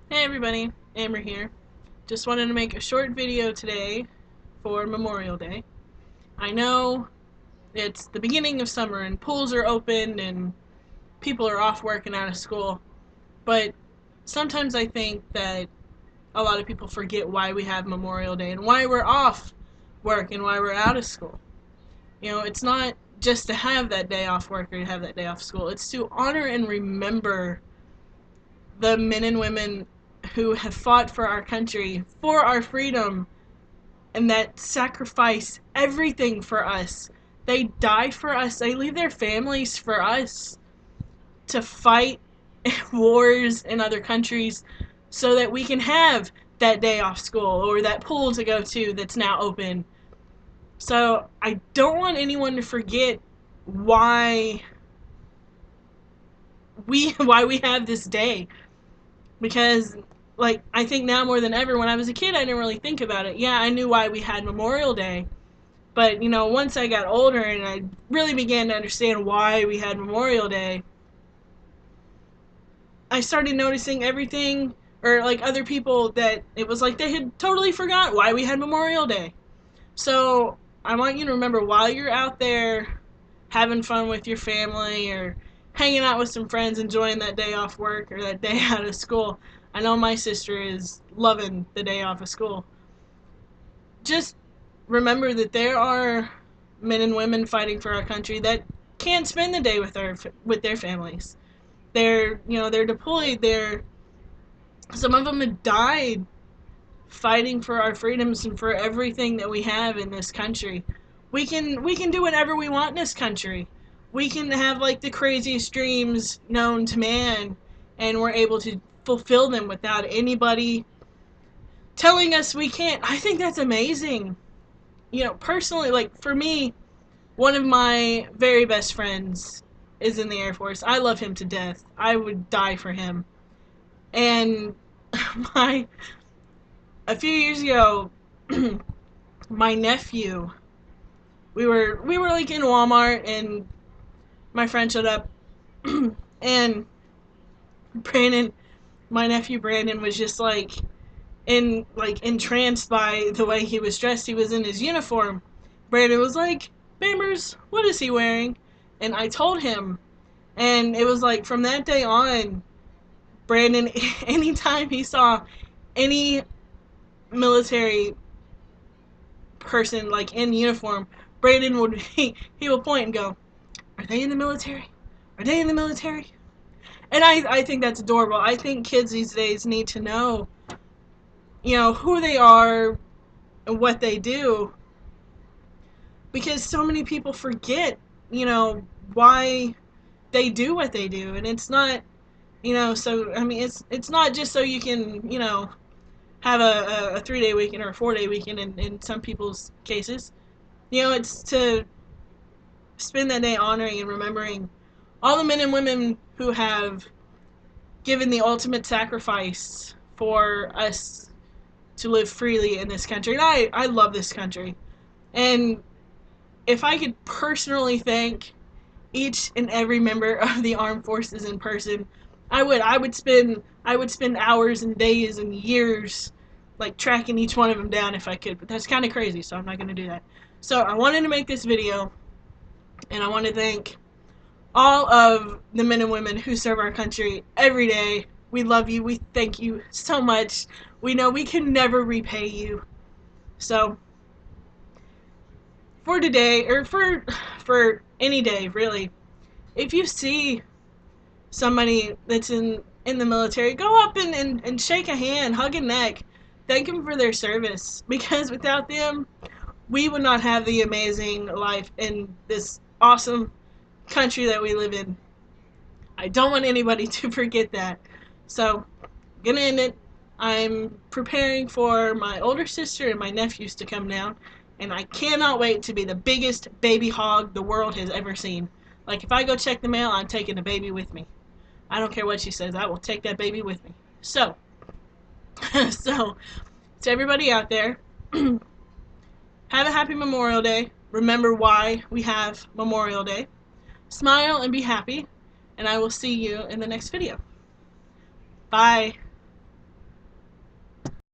Hey everybody, Amber here. Just wanted to make a short video today for Memorial Day. I know it's the beginning of summer and pools are open and people are off work and out of school, but sometimes I think that a lot of people forget why we have Memorial Day and why we're off work and why we're out of school. It's not just to have that day off work or to have that day off school. It's to honor and remember the men and women who have fought for our country, for our freedom, and that sacrifice everything for us. They die for us. They leave their families for us to fight wars in other countries so that we can have that day off school or that pool to go to that's now open. So I don't want anyone to forget why we have this day, because I think now more than ever, when I was a kid I didn't really think about it. Yeah, I knew why we had Memorial Day, but once I got older and I really began to understand why we had Memorial Day, I started noticing everything, or other people, that it was like they had totally forgot why we had Memorial Day. So I want you to remember, while you're out there having fun with your family or hanging out with some friends, enjoying that day off work or that day out of school. I know my sister is loving the day off of school. Just remember that there are men and women fighting for our country that can't spend the day with their families. They're deployed. Some of them have died fighting for our freedoms and for everything that we have in this country. We can do whatever we want in this country. We can have the craziest dreams known to man, and we're able to fulfill them without anybody telling us we can't. I think that's amazing. Personally, for me, one of my very best friends is in the Air Force. I love him to death. I would die for him. And my a few years ago, my nephew, we were in Walmart, and my friend showed up, and Brandon, my nephew Brandon, was just entranced by the way he was dressed. He was in his uniform. Brandon was like, "Bambers, what is he wearing?" And I told him, and it was from that day on, Brandon, anytime he saw any military person in uniform, Brandon would he would point and go, "Are they in the military? Are they in the military?" And I think that's adorable. I think kids these days need to know, who they are and what they do, because so many people forget, why they do what they do. And it's not, so I mean, it's not just so you can, have a 3-day weekend or a 4-day weekend in some people's cases. It's to spend that day honoring and remembering all the men and women who have given the ultimate sacrifice for us to live freely in this country. And I love this country. And if I could personally thank each and every member of the armed forces in person, I would spend hours and days and years tracking each one of them down if I could, but that's kind of crazy, so I'm not going to do that. So I wanted to make this video, and I want to thank all of the men and women who serve our country every day. We love you. We thank you so much. We know we can never repay you. So for today, or for any day really, if you see somebody that's in the military, go up and shake a hand, hug a neck, thank them for their service, because without them we would not have the amazing life in this awesome country that we live in. I don't want anybody to forget that. So I'm gonna end it. I'm preparing for my older sister and my nephews to come down, and I cannot wait to be the biggest baby hog the world has ever seen. If I go check the mail, I'm taking the baby with me. I don't care what she says, I will take that baby with me. So, so to everybody out there, have a happy Memorial Day. Remember why we have Memorial Day. Smile and be happy, and I will see you in the next video. Bye.